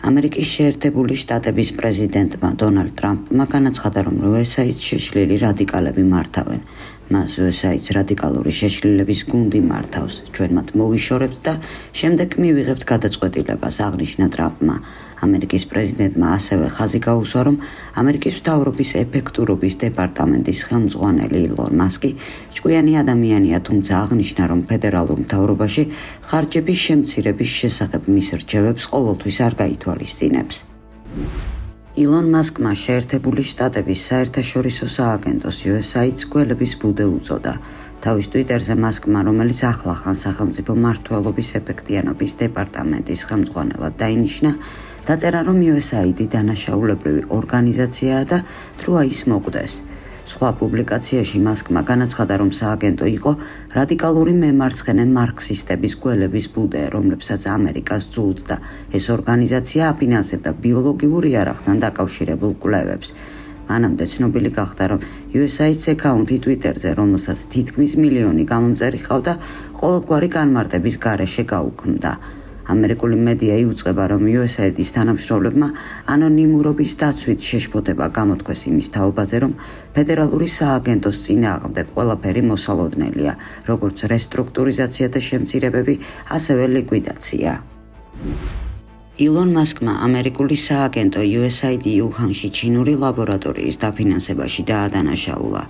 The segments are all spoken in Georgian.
ამერიკის შეერთებული შტატების პრეზიდენტმა დონალდ ტრამპმა განაცხადა, რომ USAID-ს შეშლილი რადიკალები მართავენ. მას USAID-ს რადიკალური შეშლილების გუნდი მართავს. ჩვენ მათ მოვიშორებთ და შემდეგ მივიღებთ გადაწყვეტილებას, აღნიშნა ტრამპმა. ამერიკის პრეზიდენტმა ასევე ხაზი გაუსვა, რომ ამერიკის მთავრობის ეფექტურობის დეპარტამენტის ხელმძღვანელი ილონ მასკი ჭკვიანი ადამიანია, თუმცა აღნიშნა, რომ ფედერალურ მთავრობაში ხარჯების შემცირების შესახებ მის რჩევებს ყოველთვის არ გაითვალისწინებს. ილონ მასკმა შეერთებული შტატების საერთაშორისო სააგენტოს USAID-ს გველების ბუდე უწოდა. თავის ტვიტერზე მასკმა, რომელიც ახლახან სახელმწიფო მმართველობის ეფექტიანობის დეპარტამენტის ხელმძღვანელად დაინიშნა, დაწერა, რომ USAID დანაშაულებრივი ორგანიზაციაა და დროა ის მოკვდეს. სხვა პუბლიკაციაში მასკმა განაცხადა, რომ სააგენტო იყო რადიკალური მემარცხენე მარქსისტების გველების ბუდე, რომლებსაც ამერიკას ძულდა. ეს ორგანიზაცია აფინანსებდა ბიოლოგიურ იარაღთან დაკავშირებულ კვლევებს. მანამდე ცნობილი გახდა, რომ USAID-ს აკაუნტი ტვიტერზე, რომელსაც თითქმის მილიონი გამომწერი ჰყავდა, ყოველგვარი განმარტების გარეშე გაუქმდა. ამერიკული მედია იუწყება, რომ USAID-ის თანამშრომლებმა ანონიმურობის დაცვით შეშფოთება გამოთქვეს იმის თაობაზე, რომ ფედერალური სააგენტოს წინააღმდეგ ყველაფერი მოსალოდნელია, როგორც რესტრუქტურიზაცია და შემცირებები, ასევე ლიკვიდაცია. ილონ მასკმა ამერიკული სააგენტო USAID უჰანში ჩინური ლაბორატორიის დაფინანსებაში დაადანაშაულა.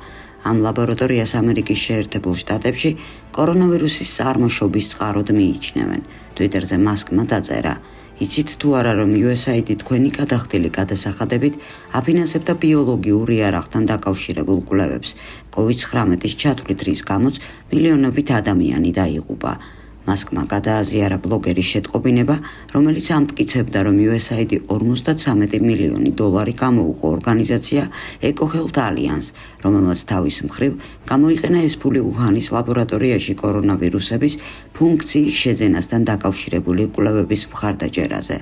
ამ ლაბორატორიას ამერიკის შეერთებულ შტატებში კორონავირუსის წარმოშობის წყაროდ მიიჩნევენ. ტვიტერზე მასკმა დაწერა: იცით თუ არა, რომ USAID თქვენი გადახდილი გადასახადებით აფინანსებდა ბიოლოგიურ იარაღთან დაკავშირებულ კვლევებს. COVID-19-ის ჩათვლით, რის გამოც მილიონობით ადამიანი დაიღუპა. მასკმა გადააზიარა ბლოგერის შეტყობინება, რომელიც ამტკიცებდა, რომ USAID 53 მილიონი დოლარი გამოუყო ორგანიზაცია EcoHealth Alliance, რომელმაც თავის მხრივ გამოიყენა ეს ფული უჰანის ლაბორატორიაში კორონავირუსების ფუნქციის შეძენასთან დაკავშირებული კვლევების მხარდაჭერაზე.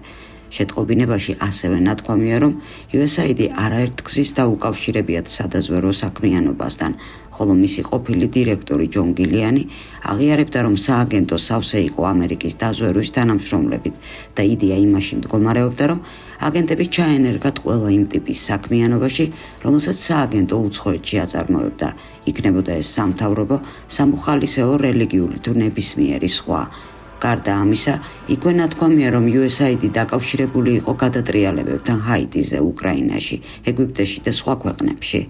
შეტყობინებაში ასევე ნათქვამია, რომ USAID არაერთ გზის დაუკავშირებიათ სადაზვერვო საქმიანობასთან, ხოლო მისი ყოფილი დირექტორი ჯონ გილიანი აღიარებდა, რომ სააგენტო სავსე იყო ამერიკის დაზვერვის თანამშრომლებით და იდეა იმაში მდგომარეობდა, რომ აგენტები ჩაენერგათ ყველა იმ ტიპის საქმიანობაში, რომელსაც სააგენტო უცხოეთში აწარმოებდა. იქნებოდა ეს სამთავრობო, სამოხალისეო, რელიგიული თუ ნებისმიერი სხვა. გარდა ამისა, იქვე ნათქვამია, რომ USAID დაკავშირებული იყო გადატრიალებებთან ჰაიტიზე, უკრაინაში, ეგვიპტეში და სხვა ქვეყნებში.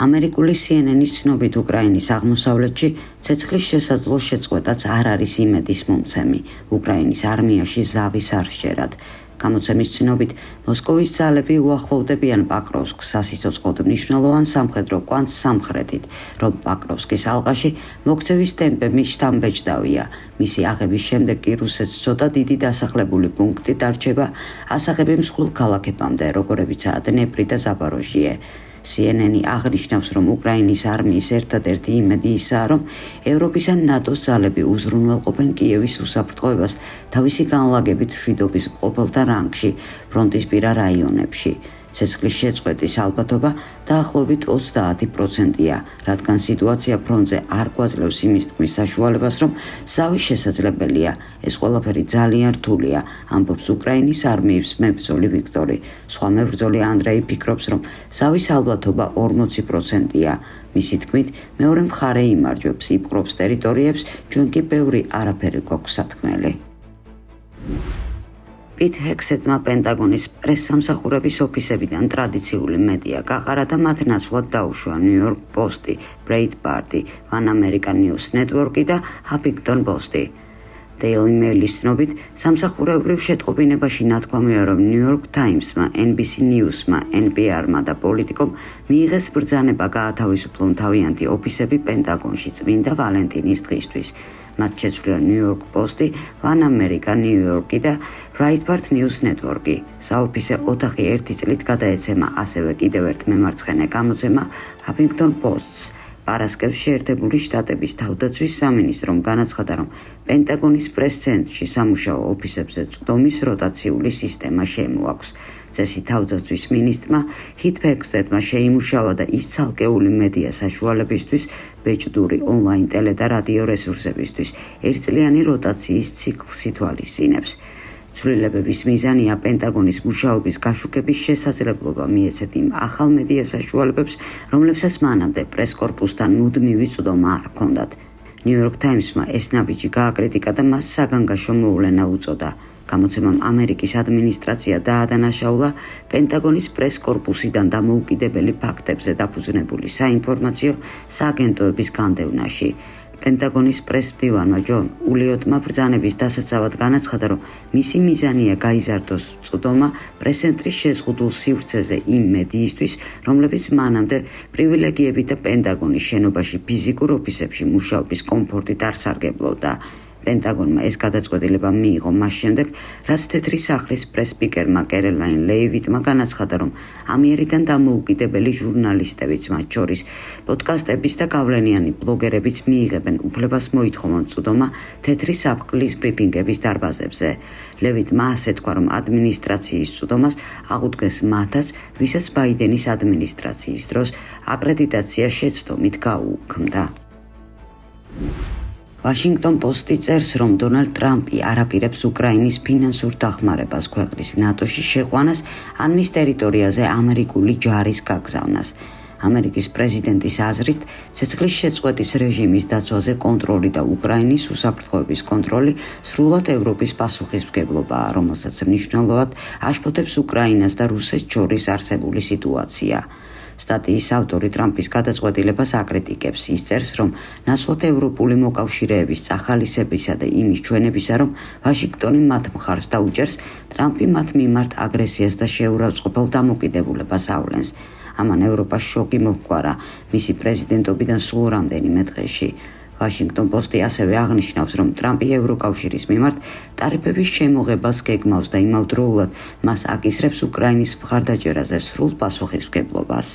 ამერიკული CNN-ის ცნობით, უკრაინის აღმოსავლეთში ცეცხლის შესაძლო შეწყვეტაც არ არის იმედის მომცემი. უკრაინის არმიაში ზავის არ სჯერათ. გამოცემის ცნობით, მოსკოვის ძალები უახლოვდებიან პაკროვსკს, სასიცოცხლოდ მნიშვნელოვან სამხედრო კვანძს სამხრეთით, რომ პაკროვსკის ალყაში მოქცევის ტემპები შთამბეჭდავია. მისი აღების შემდეგ კი რუსეთს ცოტა დიდი დასახლებული პუნქტი დარჩება ასაღები მსხვილ ქალაქებამდე, როგორებიცაა დნეპრი და ზაპოროჟიე. CNN-ი აღნიშნავს, რომ უკრაინის არმიის ერთადერთი იმედი ისაა, რომ ევროპისა ნატოს ძალები უზრუნველყოფენ კიევის უსაფრთხოებას თავისი განლაგებით მშვიდობის მყოფელთა რანგში, ფრონტისპირა რაიონებში. ცეცხლის შეწყვეტის ალბათობა დაახლოებით 30%-ია, რადგან სიტუაცია ფრონტზე არ გვაძლევს იმის თქმის საშუალებას, რომ ზავი შესაძლებელია. ეს ყველაფერი ძალიან რთულია, ამბობს უკრაინის არმიის მებრძოლი ვიქტორი. სხვა მებრძოლი ანდრეი ფიქრობს, რომ ზავის ალბათობა 40%-ია. მისი თქმით, მეორე მხარე იმარჯვებს, იპყრობს ტერიტორიებს, ჩვენ კი ბევრი არაფერი გვაქვს სათქმელი. პიტ ჰექსეტმა პენტაგონის პრესსამსახურების ოფისებიდან ტრადიციული მედია გაყარა და მათ ნაცვლად დაუშვა ნიუ-იორკ პოსტი, ბრეიტბარტი, One American News Network და Huffington Post-ი. Daily Mail-ის ცნობით, სამსახურეობრივ შეტყობინებაში ნათქვამია, რომ New York Times-მა, NBC News-მა, NPR-მა და პოლიტიკომ მიიღეს ბრძანება გაათავისუფლონ თავიანთი ოფისები პენტაგონში წმინდა ვალენტინის დღისთვის. მათ შეცვლია New York Post-ი, One American New York-ი და Breitbart News Network-ი. საოფისე ოთახი ერთი წლით გადაეცემა ასევე კიდევ ერთ მემარცხენე გამოცემა Huffington Post-ს. პარასკევს შეერთებული შტატების თავდაცვის სამინისტრომ განაცხადა, რომ პენტაგონის პრეს-ცენტრში სამუშაო ოფისებზე წვდომის როტაციული სისტემა შემოაქვს. წესი თავდაცვის მინისტრმა ჰით ჰექსეტმა შეიმუშავა და ის ცალკეული მედია საშუალებისთვის, ბეჭდური ონლაინ ტელე და რადიო რესურსებისთვის ერთწლიანი როტაციის ციკლს ითვალისწინებს. ცვლილებების მიზანია პენტაგონის მუშაობის გაშუქების შესაძლებლობა მიეცეთ იმ ახალ მედია საშუალებებს, რომლებსაც მანამდე პრესკორპუსთან მუდმივი წვდომა არ ჰქონდათ. New York Times-მა ეს ნაბიჯი გააკრიტიკა და მას საგანგაშო მოვლენა უწოდა. გამოცემამ ამერიკის ადმინისტრაცია დაადანაშაულა პენტაგონის პრესკორპუსიდან დამოუკიდებელი ფაქტებზე დაფუძნებული საინფორმაციო სააგენტოების განდევნაში. პენტაგონის პრესმდივანმა ჯონ ულიოტმა ბრძანების დასაცავად განაცხადა, რომ მისი მიზანია გაიზარდოს წვდომა პრესცენტრის შეზღუდულ სივრცეზე იმ მედიისთვის, რომლებიც მანამდე პრივილეგიებით და პენტაგონის შენობაში ფიზიკურ ოფისებში მუშაობის კომფორტით არ სარგებლობდა. პენტაგონმა ეს გადაწყვეტილება მიიღო მას შემდეგ, რაც თეთრი სახლის პრესსპიკერმა კეროლაინ ლეივიტმა განაცხადა, რომ ამიერიდან დამოუკიდებელი ჟურნალისტებიც, მათ შორის პოდკასტების და გავლენიანი ბლოგერებიც მიიღებენ უფლებას მოითხოვონ წვდომა თეთრი საფრთხის ბრიფინგების დარბაზებზე. ლევიტმა ასე თქვა, რომ ადმინისტრაციის წვდომას აღუდგეს მათაც, ვისაც ბაიდენის ადმინისტრაციის დროს აკრედიტაცია შეცდომით გაუუქმდა. Washington Post-ი წერს, რომ დონალდ ტრამპი არაპირებს უკრაინის ფინანსურ დახმარებას ქვეყნის ნატოში შეყვანას ან მის ტერიტორიაზე ამერიკული ჯარის გაგზავნას. ამერიკის პრეზიდენტის აზრით, ცეცხლის შეწყვეტის რეჟიმის დაცვაზე კონტროლი და უკრაინის უსაფრთხოების კონტროლი სრულად ევროპის პასუხისმგებლობაა, რომელსაც მნიშვნელოვნად აშფოთებს უკრაინას და რუსეთს შორის არსებული სიტუაცია. სტატიის ავტორი ტრამპის გადაწყვეტილებას აკრიტიკებს. ის წერს, რომ ნაცვლად ევროპული მოკავშირეების წახალისებისა და იმის ჩვენებისა, რომ ვაშინგტონი მათ მხარს დაუჭერს, ტრამპი მათ მიმართ აგრესიას და შეურაცხყოფელ დამოკიდებულებას ავლენს. ამან ევროპას შოკი მოჰგვარა მისი პრეზიდენტობიდან სულ რამდენიმე დღეში. Washington Post-ი ასევე აღნიშნავს, რომ ტრამპი ევროკავშირის მიმართ ტარიფების შემოღებას გეგმავს და იმავდროულად მას აკისრებს უკრაინის მხარდაჭერაზე სრულ პასუხისმგებლობას.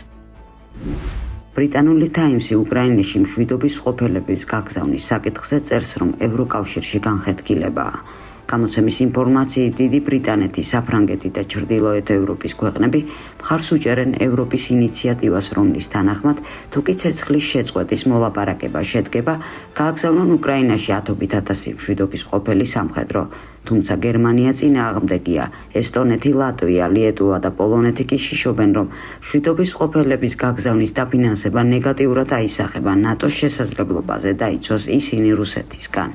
ბრიტანული Times-ი უკრაინაში მშვიდობის ყოფილების გაგზავნის საკითხზე წერს, რომ ევროკავშირში განხეთქილებაა. გამოცემის ინფორმაციით, დიდი ბრიტანეთი, საფრანგეთი და ჩრდილოეთ ევროპის ქვეყნები მხარს უჭერენ ევროპის ინიციატივას, რომლის თანახმად, თუკი ცეცხლის შეწყვეტის მოლაპარაკება შედგება, გააგზავნონ უკრაინაში 10,000 მშვიდობის ყოფილი სამხედრო. თუმცა გერმანია წინააღმდეგია. ესტონეთი, ლატვია, ლიეტუვა და პოლონეთი კი შიშობენ, რომ მშვიდობის ყოფილების გაგზავნის დაფინანსება ნეგატიურად აისახება ნატოს შესაძლებლობაზე დაიცვას ისინი რუსეთისგან.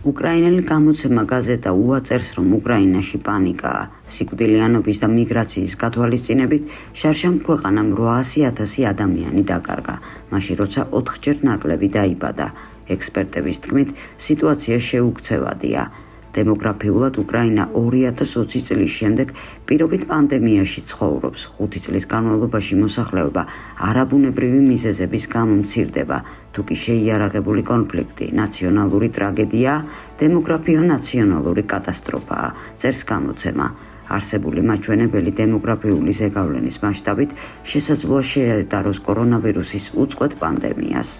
უკრაინელი გამოცემა გაზეტა UA წერს, რომ უკრაინაში პანიკაა. სიკვდილიანობის და მიგრაციის გათვალისწინებით შარშამ ქვეყანამ 800,000 ადამიანი დაკარგა, მაშინ როცა 4-ჯერ ნაკლები დაიბადა. ექსპერტების თქმით, სიტუაცია შეუქცევადია. დემოგრაფიულად უკრაინა 2020 წლის შემდეგ პირობით პანდემიაში ცხოვრობს. 5 წლის განმავლობაში მოსახლეობა არაბუნებრივი მიზეზების გამო მცირდება. თუკი შეიარაღებული კონფლიქტი, ნაციონალური ტრაგედია, დემოგრაფიო ნაციონალური კატასტროფაა, წერს გამოცემა. არსებული მაჩვენებელი დემოგრაფიული ზეგავლენის მასშტაბით შესაძლოა შეადაროს კორონავირუსის უწყვეტ პანდემიას.